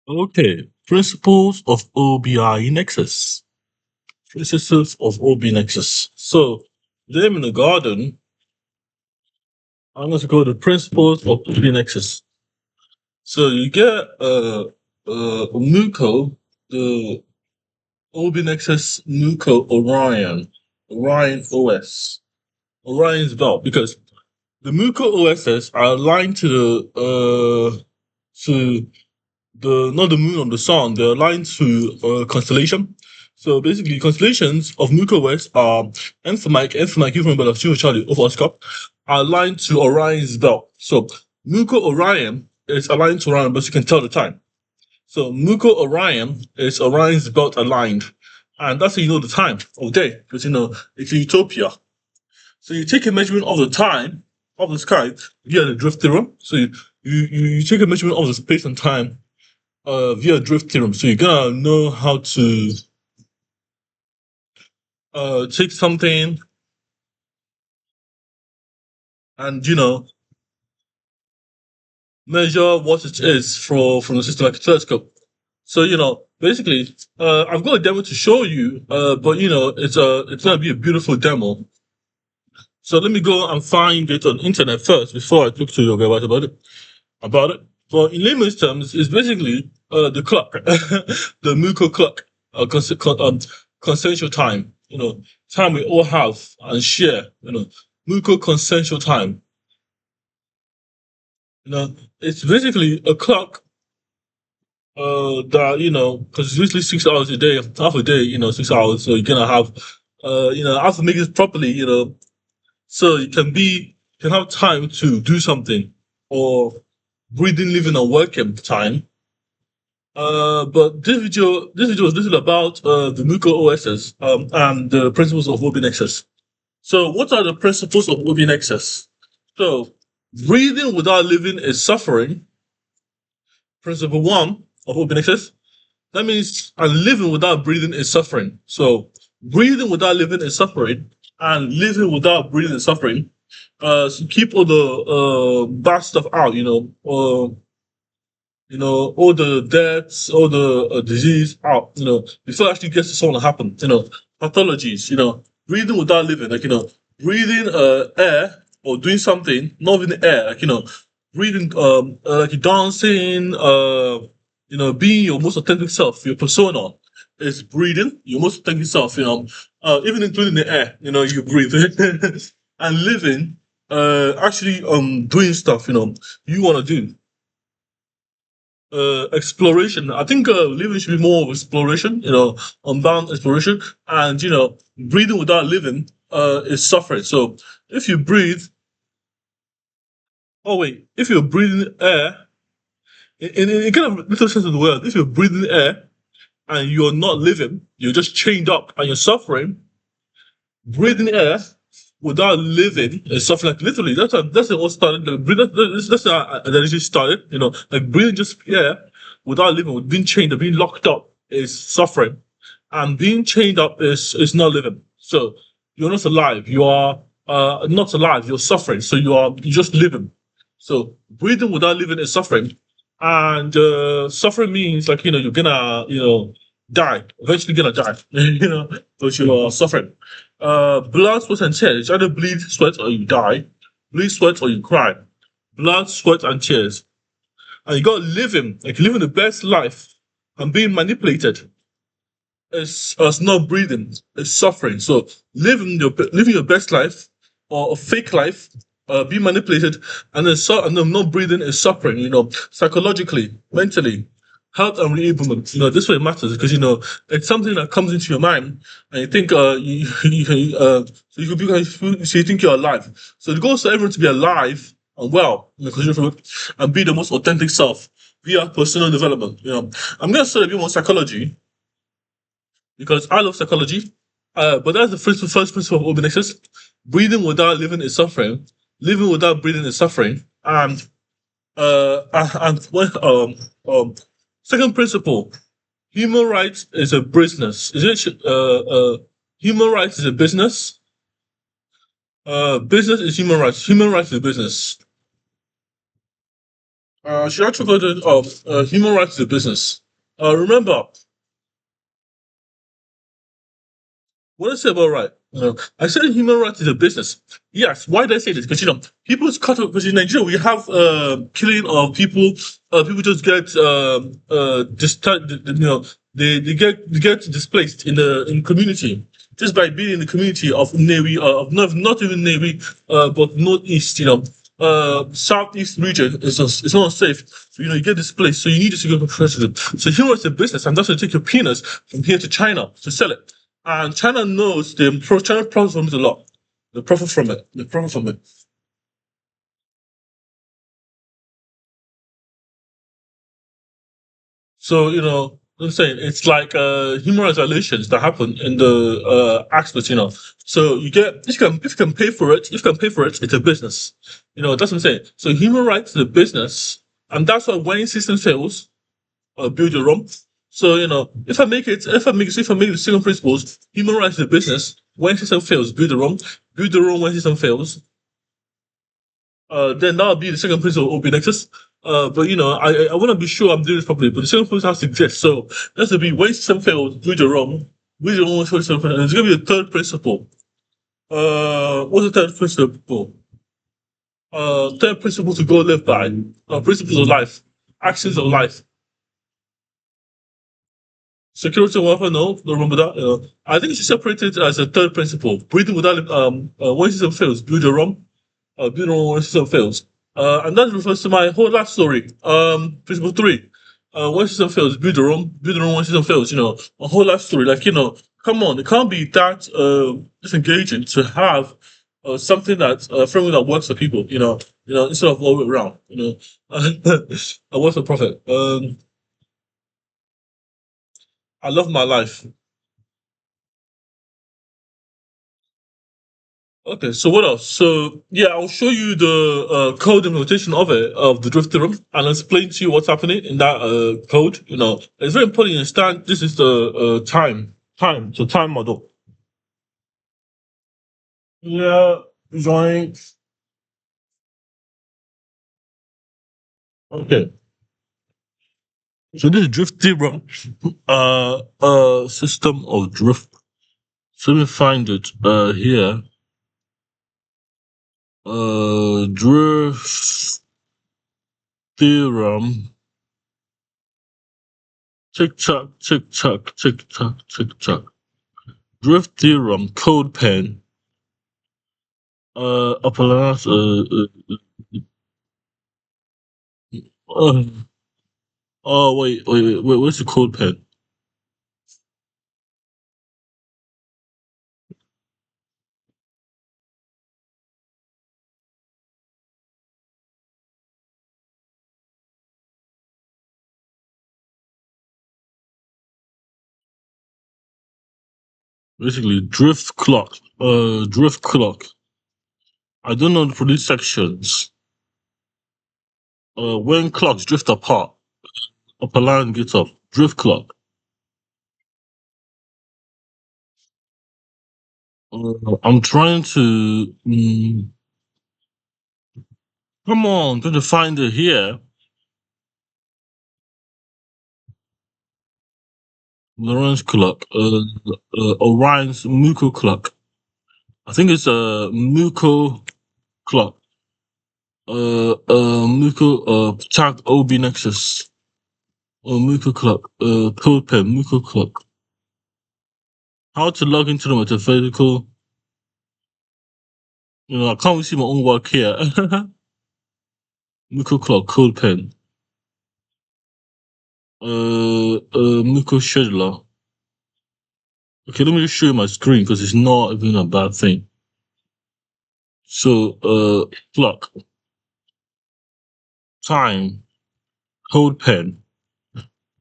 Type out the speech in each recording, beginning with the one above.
Okay, principles of OBI nexus. Principles of OB nexus. So, them in the garden, I'm going to go to principles of OB nexus. So you get Muko, the OB nexus Muko Orion OS, Orion's belt, because the Muko OSs are aligned to to the not the moon or the sun, they're aligned to constellation. So basically, constellations of Milky Way are Enthmike, you remember the Studio Charlie of Oscar, are aligned to Orion's belt. So Muko Orion is aligned to Orion, but you can tell the time. So Muko Orion is Orion's belt aligned. And that's how you know the time of day, because it's a utopia. So you take a measurement of the time of the sky via the drift theorem. So you take a measurement of the space and time via drift theorem. So you're gonna know how to take something and measure what it is from the system like a telescope. So basically, I've got a demo to show you, but it's gonna be a beautiful demo. So let me go and find it on the internet first before I talk to you about it. About it. But in layman's terms, it's basically the clock, the Muko clock, consensual time. Time we all have and share. Muko consensual time. It's basically a clock that because it's usually 6 hours a day, half a day, 6 hours. So you're gonna have, I have to make it properly, so you can have time to do something or breathing, living, and working time. But this video is little about the Muko OSs and the principles of open access. So, what are the principles of open access? So, breathing without living is suffering. Principle one of open access. That means, and living without breathing is suffering. So, breathing without living is suffering, and living without breathing is suffering. So keep all the bad stuff out. All the deaths, all the disease out, before it actually gets to someone to happen, pathologies, breathing without living, like, breathing air or doing something, not even air, like, breathing, like dancing, being your most authentic self, your persona is breathing, your most authentic self, even including the air, you breathe, and living, actually, doing stuff, you want to do exploration. I think living should be more of exploration, unbound exploration, and breathing without living is suffering. So if you breathe, oh wait, if you're breathing air, in kind of little sense of the word, if you're breathing air and you're not living, you're just chained up and you're suffering. Breathing air without living is suffering. Like literally, that's what started. Like, that's how that initially started. Like breathing just air without living, with being chained up, being locked up is suffering, and being chained up is not living. So you're not alive. You are not alive. You're suffering. So you're just living. So breathing without living is suffering, and suffering means like you're gonna die. Eventually gonna die. But you are suffering. Blood, sweat, and tears. You either bleed, sweat, or you die. Bleed, sweat, or you cry. Blood, sweat, and tears. And you got living, like living the best life and being manipulated. It's not breathing, it's suffering. So living your best life or a fake life, being manipulated, and then not breathing is suffering. Psychologically, mentally, health and reablement. This way it matters because it's something that comes into your mind, and you think so you could be so you think you're alive. So the goal is for everyone to be alive and well, and be the most authentic self via personal development. I'm gonna study a bit more psychology because I love psychology. But that's the first principle of open access. Breathing without living is suffering. Living without breathing is suffering. And when second principle, human rights is a business. Is it? Human rights is a business. Business is human rights. Human rights is a business. Should I talk about human rights is a business? Remember, what I say about right? I said human rights is a business. Yes. Why did I say this? Because people's cut off. Because in Nigeria we have killing of people. People just get they get displaced in community just by being in the community of Navy of not even Navy but northeast. Southeast region is not safe. So you get displaced. So you need to secure president. So human rights is a business, and that's going to take your peanuts from here to China to sell it. And China knows China profits from it a lot. They profit from it. They profit from it. So I'm saying it's like human rights violations that happen in the aspects. So if you can pay for it, it's a business. That's what I'm saying. So human rights is a business, and that's why when system fails, build your own. So if I make the second principles, human rights is a business. When system fails, build your own. Build your own when system fails. Then that would be the second principle will be Nexus. But I want to be sure I'm doing this properly. But the second principle has to exist. So that's to be when system fails, do the wrong. Do the wrong system fails. And there's gonna be a third principle. What's the third principle? Third principle to go live by. Principles of life, actions of life. Security and welfare, no, don't remember that. I think you should separate it as a third principle. Breathing without when system fails, build your own. Beautiful when system fails. And that refers to my whole life story. Principle three. When system fails, build your own when system fails. A whole life story. Like, come on, it can't be that disengaging to have something that framework that works for people. Instead of all the way around. And what's the profit? I love my life. Okay, so what else? So yeah, I'll show you the code implementation of it, of the drift theorem, and I'll explain to you what's happening in that code. It's very important you understand this is the time model. Yeah, join. Okay, so this is drift theorem, system of drift. So let me find it here. Drift theorem. Tick tock, tick tock, tick tock, tick tock. Drift theorem, code pen. Apollonius, uh, oh, wait, where's the code pen? Basically, drift clock. I don't know for these sections. When clocks drift apart, Apollonius gets off. Drift clock. I'm trying to, come on, trying to find it here. Lawrence clock, Orion's Muko clock. I think it's a Muko clock. Muko, tag OB Nexus. Or Muko clock. Code pen, Muko clock. How to log into the metaphysical. I can't really see my own work here. Muko clock, code pen. Muko scheduler. Okay, let me just show you my screen because it's not even a bad thing. So, clock, time, code pen,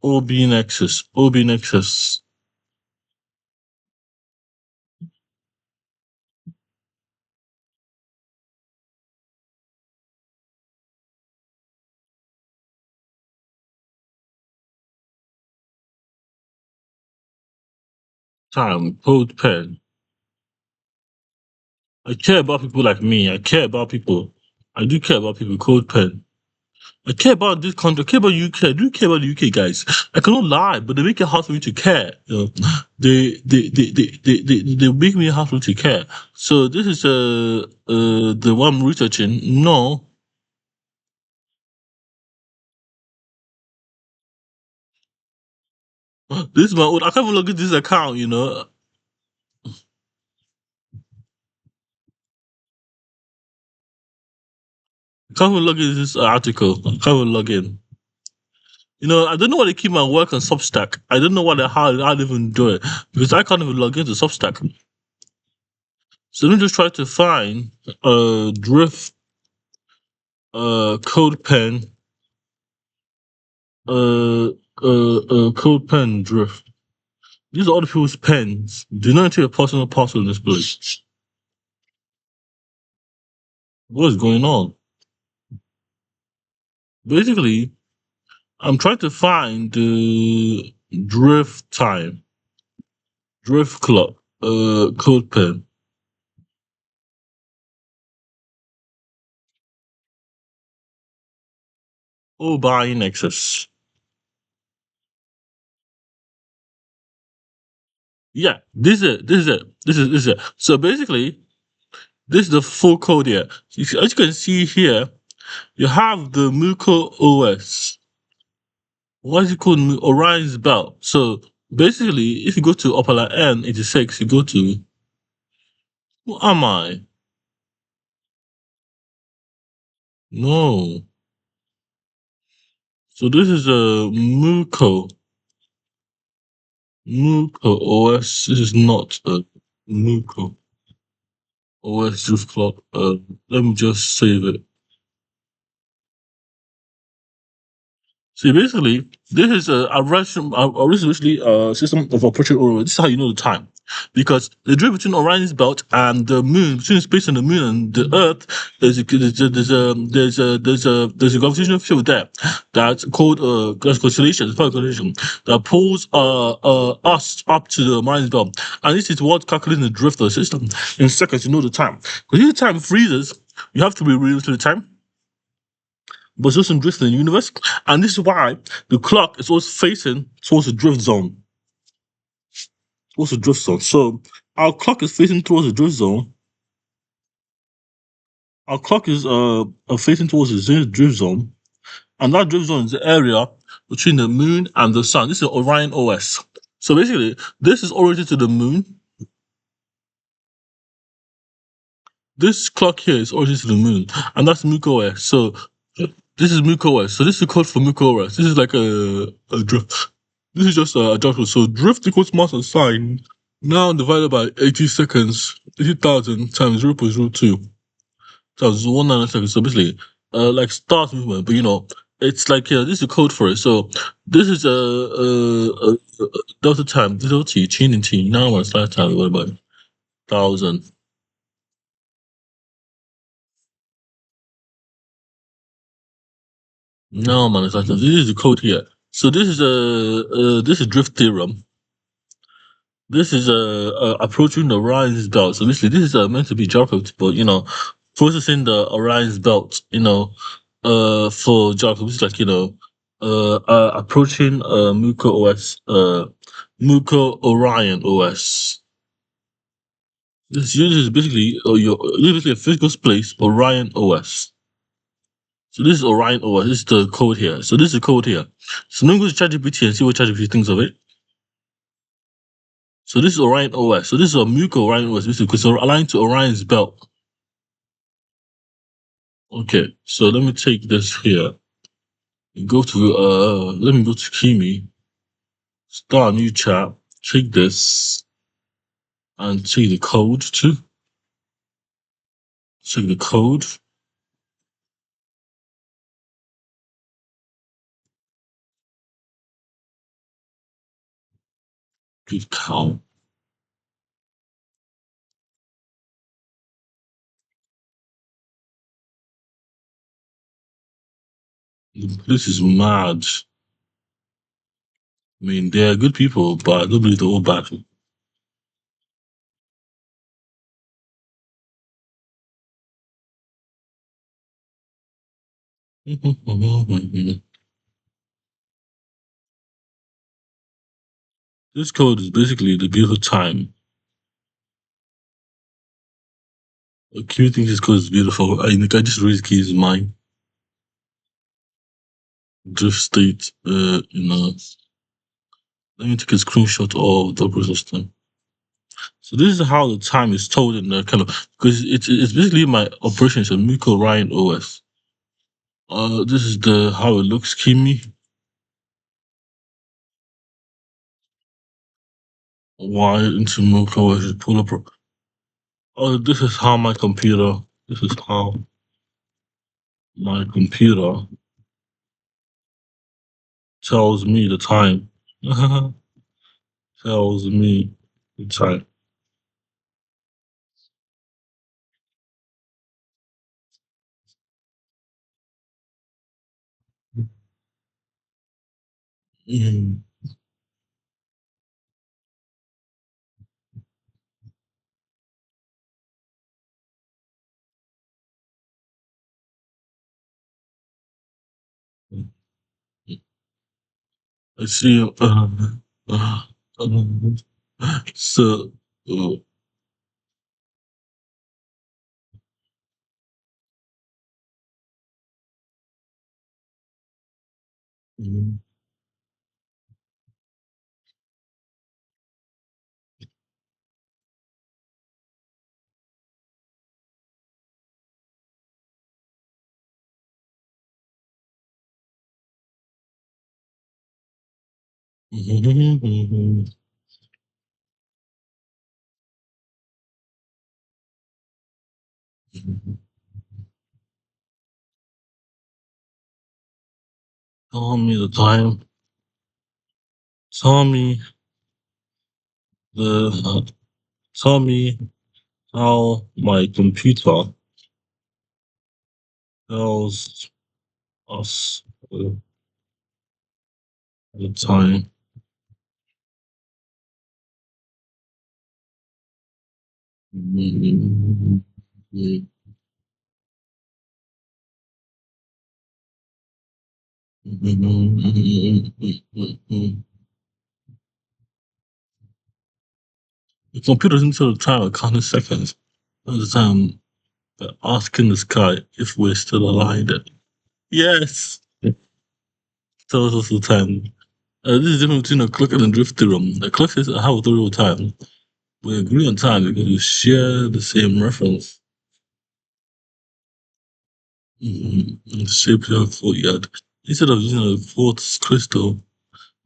OB Nexus, OB Nexus, time, code pen. I care about people like me. I care about people. I do care about people. Code pen. I care about this country. I care about UK. I do care about the UK guys. I cannot lie, but they make it hard for me to care. You know, they make me hard for me to care. So this is the one I'm researching. No, this is my own. I can't even log into this account. You know, I can't even log into this article. I can't even log in. You know, I don't know why they keep my work on Substack. I don't know why they how they even do it because I can't even log into Substack. So let me just try to find Drift Code Pen uh Code Pen Drift. These are other people's pens. Do not enter your personal password in this place. What is going on? Basically, I'm trying to find the drift time, drift clock, code pen. Oh, buying excess. Yeah, this is it. This is it. This is it. So basically, this is the full code here. As you can see here, you have the Muko OS. What is it called? Orion's belt. So basically, if you go to Opera N86, you go to who am I? No. So this is a Muko OS. This is not a Muko OS Drift Clock. Let me just save it. See, basically, this is a recently system of operation order. This is how you know the time, because the drift between Orion's belt and the moon, between space and the moon and the Earth, there's a gravitational field there that's called that's constellation. It's called constellation that pulls us up to the Orion's belt, and this is what calculating the drift of the system in seconds. You know the time, because if the time freezes, you have to be real to the time, but it's also drifting in the universe. And this is why the clock is always facing towards the drift zone. Towards the drift zone. So our clock is facing towards the drift zone. Our clock is facing towards the drift zone. And that drift zone is the area between the moon and the sun. This is Orion OS. So basically, this is oriented to the moon. This clock here is oriented to the moon. And that's Muko OS. So this is Muko OS. So this is the code for Muko OS. This is like a drift. This is just a adjustment. So drift equals mass and sign now divided by 80 seconds, 80,000 times 0.02 times 1 nanoseconds. So basically, like start movement, but you know, it's like this is the code for it. So this is a delta time, delta t, and t. Now one slide time divided by 1,000. Now man, it's like this is the code here. So this is drift theorem. This is approaching the Orion's belt. So basically, this is meant to be JavaScript, but you know, processing the Orion's belt. You know, for JavaScript, it's like approaching Muko OS, Muko Orion OS. This is basically this is basically a physical space Orion OS. So this is Orion OS. This is the code here. So this is the code here. So now go to ChatGPT and see what ChatGPT thinks of it. So this is Orion OS. So this is a Muko Orion OS, basically, because it's aligned to Orion's belt. Okay, so let me take this here. Go to let me go to Kimi, start a new chat, take this, and take the code too. Take the code. Good cow. This is mad. I mean, they're good people, but I don't believe they're all bad. This code is basically the beautiful time. A Q thinks this code is beautiful. I think I just read keys mine. Drift state, let me take a screenshot of the operating system. So this is how the time is told in the kind of because it's basically my operation. It's a Miko Ryan OS. This is the how it looks, Kimi. Wire into Miko OS. Pull up. Oh, this is how my computer. This is how my computer tells me the time. Tells me the time. Mm. I see. Uh, um, so, uh, mm, tell me the time. Tell me the. Tell me how my computer tells us the time. The computer doesn't tell the time at counting seconds. All the time asking the sky if we're still alive. Yes. Tells us the time. This is different between a clock and a drift theorem. A clock says I have authority time. We agree on time because we share the same reference. Shape your courtyard. Instead of using a quartz crystal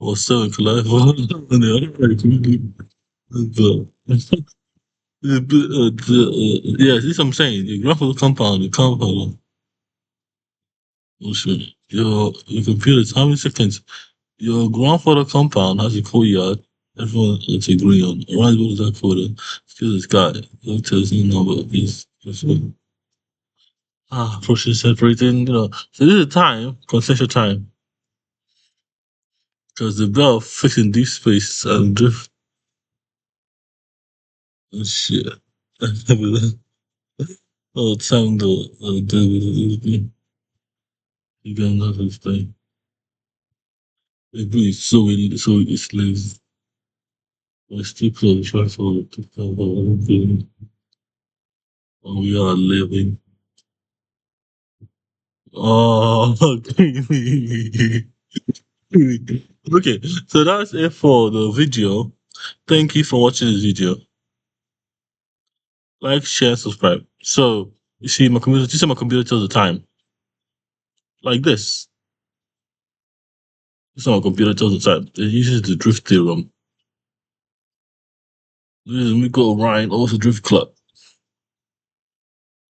or seven collide on the other right, yeah, this is what I'm saying. The graphical compound, the compound, oh shit. Your computer, how many seconds? Your grandfather compound has a courtyard. Everyone is agreeing on. Around what is that for? Still this guy. Who tells you number? He's process separating, So this is time, consensual time. Because the bell fixing deep space and drift and shit. Oh, time though. You got another thing. It is so it's like we're still close, try for to cover everything. We are living. Oh, okay. So that's it for the video. Thank you for watching this video. Like, share, subscribe. So you see my computer. You see my computer tells the time like this. This is my computer tells the time. It uses the drift theorem. This is me go Ryan, also drift clock.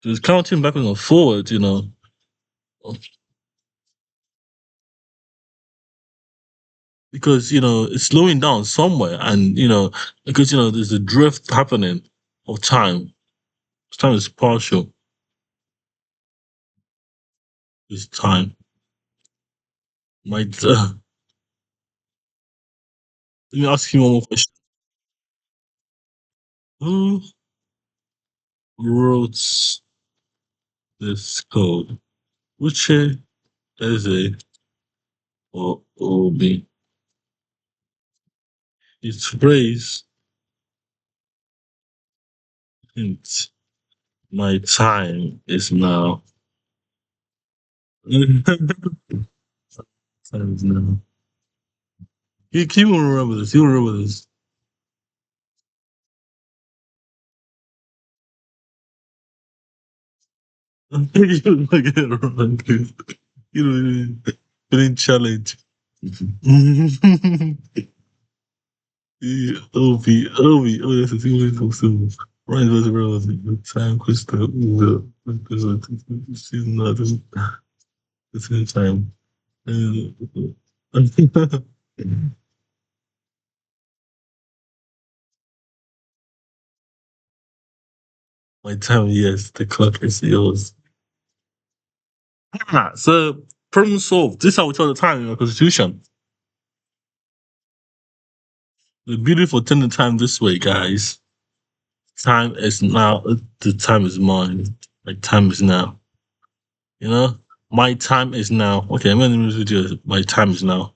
So it's counting backwards and forwards. Because it's slowing down somewhere, and because there's a drift happening of time. Time is partial. It's time. Might let me ask you one more question. Who wrote this code? Uche Let's say or B. Its phrase hint. My time is now. Time is now. He won't remember this. He won't remember this. You don't get it wrong. You know, you didn't challenge. Yeah, oh, that's a single symbol. Ryan was around time, Crystal, she's not the same time. My time, yes, the clock is yours. So, problem solved. This is how we tell the time in our constitution. The beautiful tell the time this way, guys. Time is now. The time is mine. Like time is now. You know, my time is now. Okay, I'm gonna use video. My time is now.